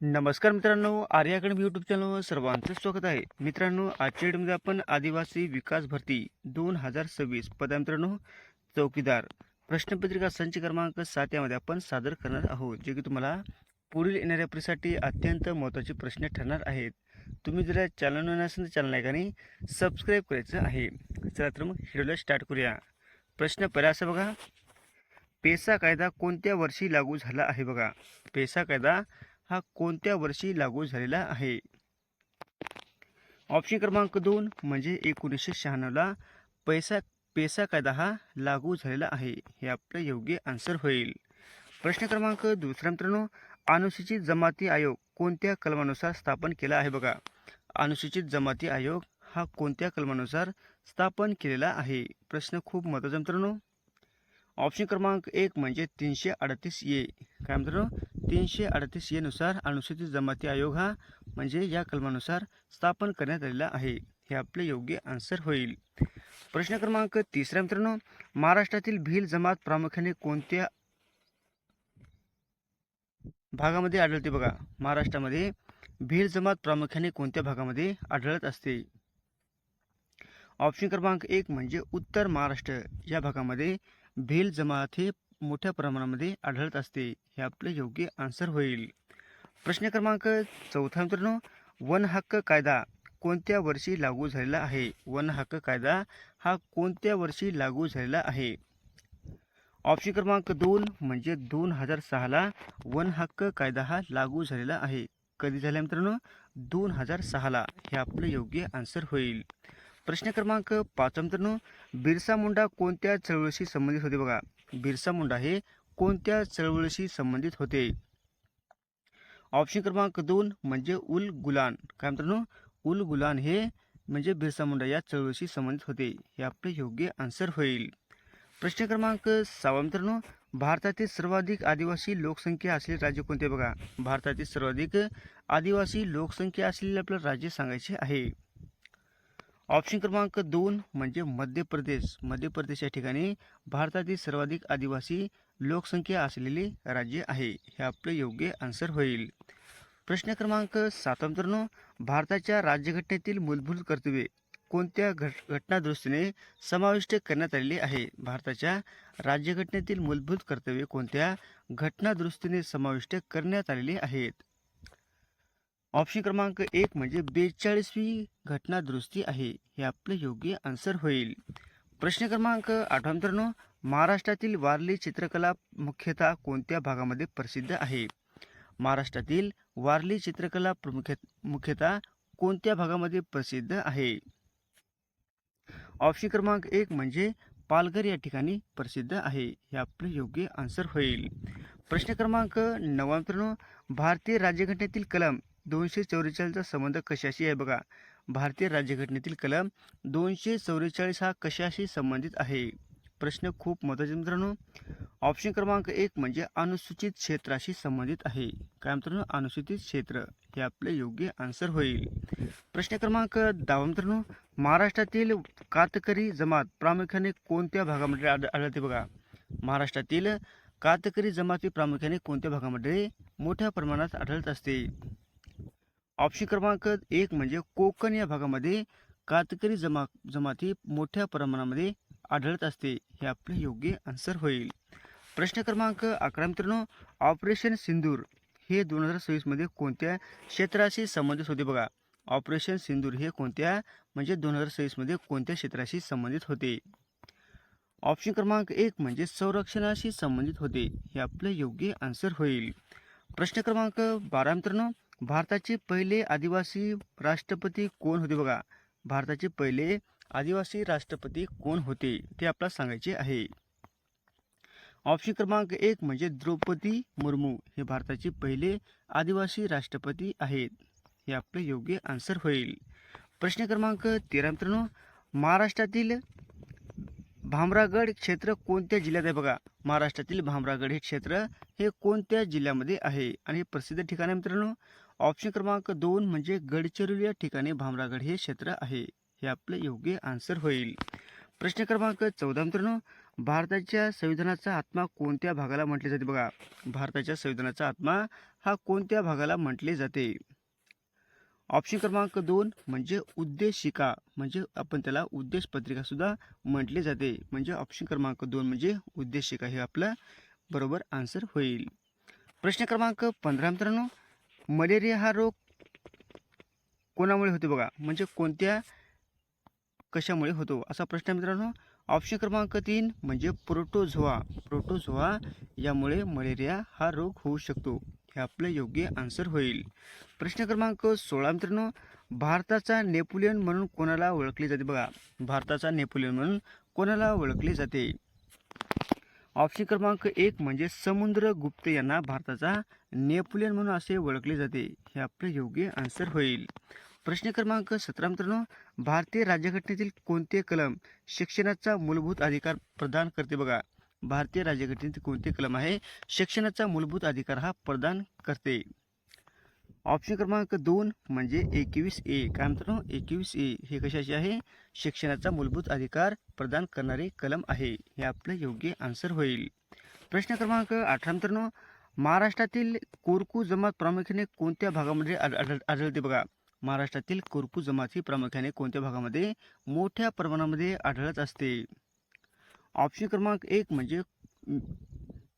नमस्कार मित्रांनो, आर्य academy YouTube चॅनलवर सर्वांचं स्वागत आहे. मित्रांनो, आजच्या व्हिडिओमध्ये आपण आदिवासी विकास भरती 2026 पदा मित्रांनो चौकीदार प्रश्नपत्रिका संच क्रमांक 7 यामध्ये आपण सादर करणार आहोत, जे की तुम्हाला पुढील येणाऱ्या परीक्षेसाठी अत्यंत महत्त्वाचे प्रश्न ठरणार आहेत. तुम्ही जर चॅनल नवीन असेल तर चॅनल ऐकाने सबस्क्राईब करायचं आहे. चला तर मग व्हिडिओला स्टार्ट करूया. प्रश्न पहिला असा बघा, पेसा कायदा कोणत्या वर्षी लागू झाला आहे? बघा, पेसा कायदा हा कोणत्या वर्षी लागू झालेला आहे? ऑप्शन क्रमांक 2 म्हणजे 1996ला पेसा कायदा हा लागू झालेला आहे. हे आपलं योग्य आन्सर होईल. प्रश्न क्रमांक दुसरा मित्रांनो, अनुसूचित जमाती आयोग कोणत्या कलमानुसार स्थापन केला आहे? बघा, अनुसूचित जमाती आयोग हा कोणत्या कलमानुसार स्थापन केलेला आहे? प्रश्न खूप महत्त्वाचा मित्रांनो. ऑप्शन क्रमांक 1 म्हणजे 338 ए. काय मित्रांनो, 338 ए नुसार अनुसूचित जमाती आयोग हा म्हणजे या कलमानुसार स्थापन करण्यात आलेला आहे. हे आपले योग्य आन्सर होईल. प्रश्न क्रमांक तिसरा मित्रांनो, महाराष्ट्रातील भिल जमात प्रामुख्याने कोणत्या भागामध्ये आढळते? बघा, महाराष्ट्रामध्ये भिल जमात प्रामुख्याने कोणत्या भागामध्ये आढळत असते? ऑप्शन क्रमांक 1 म्हणजे उत्तर महाराष्ट्र या भागामध्ये भिल जमात हे मोठ्या प्रमाणामध्ये आढळत असते. हे आपले योग्य आन्सर होईल. प्रश्न क्रमांक चौथा मित्रांनो, वन हक्क कायदा कोणत्या वर्षी लागू झालेला आहे? वन हक्क कायदा हा कोणत्या वर्षी लागू झालेला आहे? ऑप्शन क्रमांक 2 म्हणजे 2006ला वन हक्क कायदा हा लागू झालेला आहे. कधी झाला मित्रांनो? 2006ला. हे आपलं योग्य आन्सर होईल. प्रश्न क्रमांक 5 मित्रांनो, बिरसा मुंडा कोणत्या चळवळीशी संबंधित होते? बघा, बिरसा मुंडा हे कोणत्या चळवळीशी संबंधित होते? ऑप्शन क्रमांक 2 म्हणजे उल गुलान. काय मित्रांनो? उल गुलान हे म्हणजे बिरसा मुंडा या चळवळीशी संबंधित होते. हे आपले योग्य आन्सर होईल. प्रश्न क्रमांक 6 मित्रांनो, भारतातील सर्वाधिक आदिवासी लोकसंख्या असलेले राज्य कोणते? बघा, भारतातील सर्वाधिक आदिवासी लोकसंख्या असलेले आपलं राज्य सांगायचे आहे. ऑप्शन क्रमांक 2 म्हणजे मध्य प्रदेश. मध्य प्रदेश या ठिकाणी भारतातील सर्वाधिक आदिवासी लोकसंख्या असलेले राज्य आहे. हे आपले योग्य आन्सर होईल. प्रश्न क्रमांक 7 मित्रांनो, भारताच्या राज्यघटनेतील मूलभूत कर्तव्ये कोणत्या घटनादुरुस्तीने समाविष्ट करण्यात आलेली आहे? भारताच्या राज्यघटनेतील मूलभूत कर्तव्ये कोणत्या घटनादुरुस्तीने समाविष्ट करण्यात आलेली आहेत? ऑप्शन क्रमांक 1 म्हणजे 42वी घटना दुरुस्ती आहे. हे आपले योग्य आन्सर होईल. प्रश्न क्रमांक 8 मित्रांनो, महाराष्ट्रातील वारली चित्रकला मुख्यतः कोणत्या भागामध्ये प्रसिद्ध आहे? महाराष्ट्रातील वारली चित्रकला मुख्यतः कोणत्या भागामध्ये प्रसिद्ध आहे? ऑप्शन क्रमांक 1 म्हणजे पालघर या ठिकाणी प्रसिद्ध आहे. हे आपले योग्य आन्सर होईल. प्रश्न क्रमांक 9 मित्रांनो, भारतीय राज्यघटनेतील कलम 244चा संबंध कशाशी आहे? बघा, भारतीय राज्यघटनेतील कलम 244 हा कशाशी संबंधित आहे? प्रश्न खूप महत्त्वाचे मित्रांनो. ऑप्शन क्रमांक 1 म्हणजे अनुसूचित क्षेत्राशी संबंधित आहे. काय मित्रांनो? अनुसूचित क्षेत्र. हे आपले योग्य आन्सर होईल. प्रश्न क्रमांक 10 मित्रांनो, महाराष्ट्रातील कातकरी जमात प्रामुख्याने कोणत्या भागामध्ये आढळते? बघा, महाराष्ट्रातील कातकरी जमाती प्रामुख्याने कोणत्या भागामध्ये मोठ्या प्रमाणात आढळत असते? ऑप्शन क्रमांक 1 म्हणजे कोकण या भागामध्ये कातकरी जमाती मोठ्या प्रमाणामध्ये आढळत असते. हे आपले योग्य आन्सर होईल. प्रश्न क्रमांक 11 मित्रांनो, ऑपरेशन सिंदूर हे 2026 मध्ये कोणत्या क्षेत्राशी संबंधित होते? बघा, ऑपरेशन सिंदूर हे कोणत्या म्हणजे 2026 मध्ये कोणत्या क्षेत्राशी संबंधित होते? ऑप्शन क्रमांक 1 म्हणजे संरक्षणाशी संबंधित होते. हे आपले योग्य आन्सर होईल. प्रश्न क्रमांक 12 मित्रांनो, भारताचे पहिले आदिवासी राष्ट्रपती कोण होते? बघा, भारताचे पहिले आदिवासी राष्ट्रपती कोण होते ते आपल्याला सांगायचे आहे. ऑप्शन क्रमांक 1 म्हणजे द्रौपदी मुर्मू हे भारताचे पहिले आदिवासी राष्ट्रपती आहेत. हे आपले योग्य आन्सर होईल. प्रश्न क्रमांक 13 मित्रांनो, महाराष्ट्रातील भामरागड क्षेत्र कोणत्या जिल्ह्यात आहे? बघा, महाराष्ट्रातील भामरागड हे क्षेत्र हे कोणत्या जिल्ह्यामध्ये आहे आणि हे प्रसिद्ध ठिकाण आहे मित्रांनो? ऑप्शन क्रमांक 2 म्हणजे गडचिरोली या ठिकाणी भामरागड हे क्षेत्र आहे. हे आपले योग्य आन्सर होईल. प्रश्न क्रमांक 14 मित्रांनो, भारताच्या संविधानाचा आत्मा कोणत्या भागाला म्हटले जाते बघा. भारताच्या संविधानाचा आत्मा हा कोणत्या भागाला म्हटले जाते. ऑप्शन क्रमांक 2 म्हणजे उद्देशिका, म्हणजे आपण त्याला उद्देश पत्रिका सुद्धा म्हटले जाते. म्हणजे ऑप्शन क्रमांक 2 म्हणजे उद्देशिका हे आपलं बरोबर आन्सर होईल. प्रश्न क्रमांक 15 मित्रांनो, मलेरिया हा रोग कोणामुळे होतो बघा, म्हणजे कोणत्या कशामुळे होतो असा प्रश्न आहे मित्रांनो. ऑप्शन क्रमांक 3 म्हणजे प्रोटोझोआ यामुळे मलेरिया हा रोग होऊ शकतो. हे आपलं योग्य आन्सर होईल. प्रश्न क्रमांक 16 मित्रांनो, भारताचा नेपोलियन म्हणून कोणाला ओळखले जाते बघा. भारताचा नेपोलियन म्हणून कोणाला ओळखले जाते. ऑप्शन क्रमांक 1 म्हणजे समुद्रगुप्त यांना भारताचा नेपोलियन म्हणून असे ओळखले जाते. हे आपले योग्य आन्सर होईल. प्रश्न क्रमांक 17 मित्रांनो, भारतीय राज्यघटनेतील कोणते कलम शिक्षणाचा मूलभूत अधिकार प्रदान करते बघा. भारतीय राज्यघटनेतील कोणते कलम आहे शिक्षणाचा मूलभूत अधिकार हा प्रदान करते. ऑप्शन क्रमांक 2 म्हणजे 21A. काय मित्रांनो, 21A हे कशाचे आहे, शिक्षणाचा मूलभूत अधिकार प्रदान करणारे कलम आहे. हे आपलं योग्य आन्सर होईल. प्रश्न क्रमांक 18 मित्रांनो, महाराष्ट्रातील कोरकू जमात प्रामुख्याने कोणत्या भागामध्ये आढळते बघा. महाराष्ट्रातील कोरकू जमात ही प्रामुख्याने कोणत्या भागामध्ये मोठ्या प्रमाणामध्ये आढळत असते. ऑप्शन क्रमांक 1 म्हणजे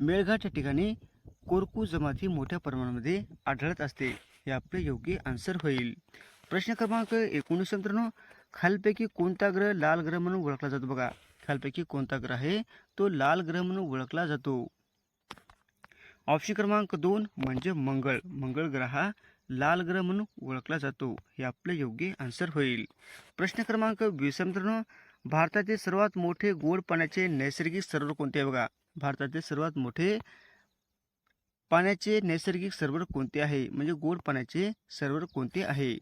मेळघाट या ठिकाणी कोरकू जमात ही मोठ्या प्रमाणामध्ये आढळत असते. हे आपले योग्य आन्सर होईल. प्रश्न क्रमांक 19 मित्रांनो, खालपैकी कोणता ग्रह लाल ग्रह म्हणून ओळखला जातो बघा. खालपैकी कोणता ग्रह आहे तो लाल ग्रह म्हणून ओळखला जातो. ऑप्शन क्रमांक 2 म्हणजे मंगळ ग्रह हा लाल ग्रह म्हणून ओळखला जातो. हे आपले योग्य आन्सर होईल. प्रश्न क्रमांक 20 मित्रांनो, भारतातील सर्वात मोठे गोड पाण्याचे नैसर्गिक सरोवर कोणते आहे बघा. भारतातील सर्वात मोठे पाण्याचे नैसर्गिक सरोवर कोणते आहे, म्हणजे गोड पाण्याचे सरोवर कोणते आहे.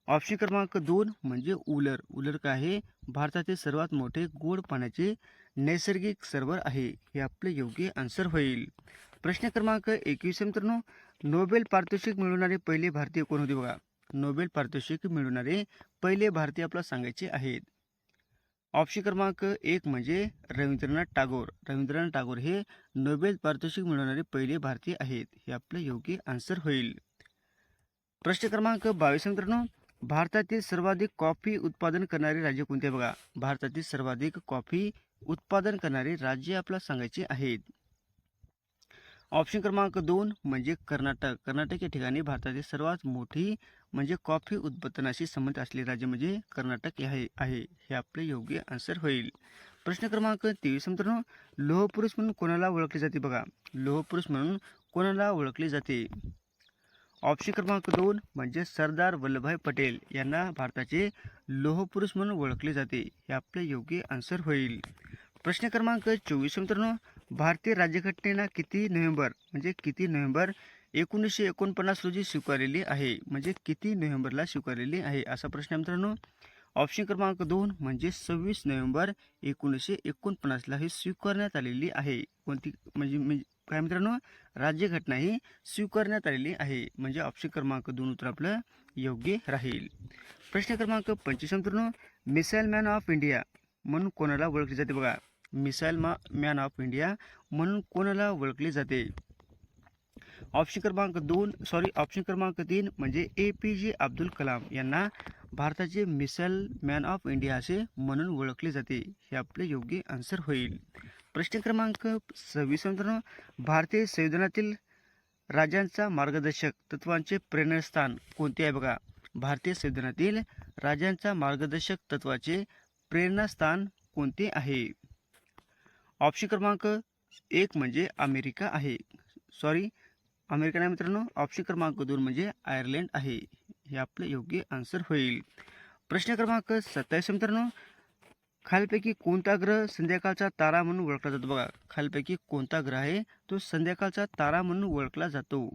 ऑप्शन क्रमांक 2 म्हणजे उलर काय आहे, भारतातील सर्वात मोठे गोड पाण्याचे नैसर्गिक सरोवर आहे. हे आपले योग्य आन्सर होईल. प्रश्न क्रमांक 21 मित्रांनो, नोबेल पारितोषिक मिळवणारे पहिले भारतीय कोण होते बघा. नोबेल पारितोषिक मिळवणारे पहिले भारतीय आपल्याला सांगायचे आहेत. ऑप्शन क्रमांक 1 म्हणजे रवींद्रनाथ टागोर हे नोबेल पारितोषिक मिळवणारे पहिले भारतीय आहेत. हे आपले योग्य आन्सर होईल. प्रश्न क्रमांक 22 मित्रांनो, भारतातील सर्वाधिक कॉफी उत्पादन करणारे राज्य कोणते बघा. भारतातील सर्वाधिक कॉफी उत्पादन करणारे राज्य आपल्याला सांगायचे आहेत. ऑप्शन क्रमांक 2 म्हणजे कर्नाटक या ठिकाणी भारतातील सर्वात मोठी म्हणजे कॉफी उत्पादनाशी संबंधित असलेले राज्य म्हणजे कर्नाटक आहे. हे आपले योग्य आन्सर होईल. प्रश्न क्रमांक 23 मित्रांनो, लोहपुरुष म्हणून कोणाला ओळखले जाते बघा. लोहपुरुष म्हणून कोणाला ओळखले जाते. ऑप्शन क्रमांक 2 म्हणजे सरदार वल्लभभाई पटेल यांना भारताचे लोहपुरुष म्हणून ओळखले जाते. हे आपले योग्य आन्सर होईल. प्रश्न क्रमांक 24 मित्रांनो, भारतीय राज्यघटनेला किती नोव्हेंबर 1949 रोजी स्वीकारलेली आहे, म्हणजे किती नोव्हेंबरला स्वीकारलेली आहे असा प्रश्न आहे मित्रांनो. ऑप्शन क्रमांक 2 म्हणजे 26 नोव्हेंबर 1949ला ही स्वीकारण्यात आलेली आहे. कोणती म्हणजे काय मित्रांनो, राज्यघटना ही स्वीकारण्यात आलेली आहे. म्हणजे ऑप्शन क्रमांक 2 उत्तर आपलं योग्य राहील. प्रश्न क्रमांक 25 मित्रांनो, मिसाईल मॅन ऑफ इंडिया म्हणून कोणाला ओळखले जाते बघा. मिसाईल मॅन ऑफ इंडिया म्हणून कोणाला ओळखले जाते. ऑप्शन क्रमांक 3 म्हणजे APJ अब्दुल कलाम यांना भारताचे मिसाईल मॅन ऑफ इंडिया असे म्हणून ओळखले जाते. हे आपले योग्य आन्सर होईल. प्रश्न क्रमांक 26 मित्रांनो, भारतीय संविधानातील राज्यांचा मार्गदर्शक तत्वांचे प्रेरणास्थान कोणते आहे बघा. भारतीय संविधानातील राज्यांचा मार्गदर्शक तत्वाचे प्रेरणास्थान कोणते आहे. ऑप्शन क्रमांक 1 म्हणजे अमेरिका आहे. अमेरिका नाही मित्रांनो. ऑप्शन क्रमांक 2 म्हणजे आयर्लंड आहे. हे आपले योग्य आन्सर होईल. प्रश्न क्रमांक 27 मित्रांनो, खालपैकी कोणता ग्रह संध्याकाळचा तारा म्हणून ओळखला जातो बघा. खालपैकी कोणता ग्रह आहे तो संध्याकाळचा तारा म्हणून ओळखला जातो.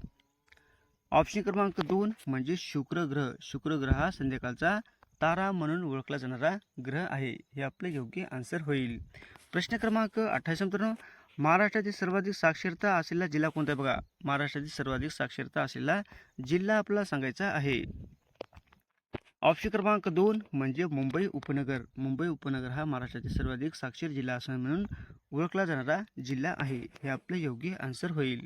ऑप्शन क्रमांक 2 म्हणजे शुक्र ग्रह हा संध्याकाळचा तारा म्हणून ओळखला जाणारा ग्रह आहे. हे आपले योग्य आन्सर होईल. प्रश्न क्रमांक 28 मित्रांनो, महाराष्ट्रातील सर्वाधिक साक्षरता असलेला जिल्हा कोणता आहे बघा. महाराष्ट्रातील सर्वाधिक साक्षरता असलेला जिल्हा आपल्याला सांगायचा आहे. ऑप्शन क्रमांक 2 म्हणजे मुंबई उपनगर. मुंबई उपनगर हा महाराष्ट्रातील सर्वाधिक साक्षर जिल्हा असं म्हणून ओळखला जाणारा जिल्हा आहे. हे आपलं योग्य आन्सर होईल.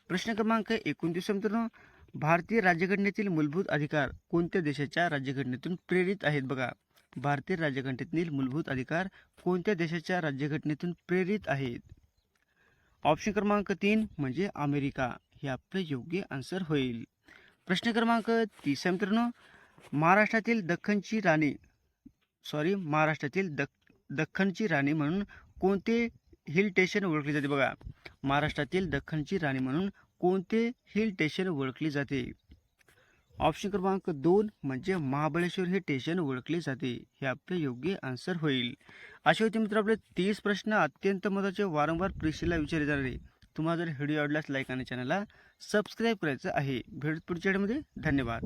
प्रश्न क्रमांक 29 मित्रांनो, भारतीय राज्यघटनेतील मूलभूत अधिकार कोणत्या देशाच्या राज्यघटनेतून प्रेरित आहेत? बघा, भारतीय राज्यघटनेतील मूलभूत अधिकार कोणत्या देशाच्या राज्यघटनेतून प्रेरित आहेत? ऑप्शन क्रमांक 3 म्हणजे अमेरिका. हे आपलं योग्य आन्सर होईल. प्रश्न क्रमांक 30 मित्रांनो, महाराष्ट्रातील दख्खनची राणी म्हणून कोणते हिल स्टेशन ओळखले जाते? बघा, महाराष्ट्रातील दख्खनची राणी म्हणून कोणते हिल स्टेशन ओळखले जाते? ऑप्शन क्रमांक 2 म्हणजे महाबळेश्वर हे स्टेशन ओळखले जाते. हे आपले योग्य आन्सर होईल. असे होते मित्र आपले 30 प्रश्न अत्यंत महत्त्वाचे, वारंवार परीक्षेला विचारले जाणारे. तुम्हाला जर व्हिडिओ आवडल्यास लाईक आणि चॅनलला सबस्क्राईब करायचं आहे. भेटू पुढच्या व्हिडिओमध्ये. धन्यवाद.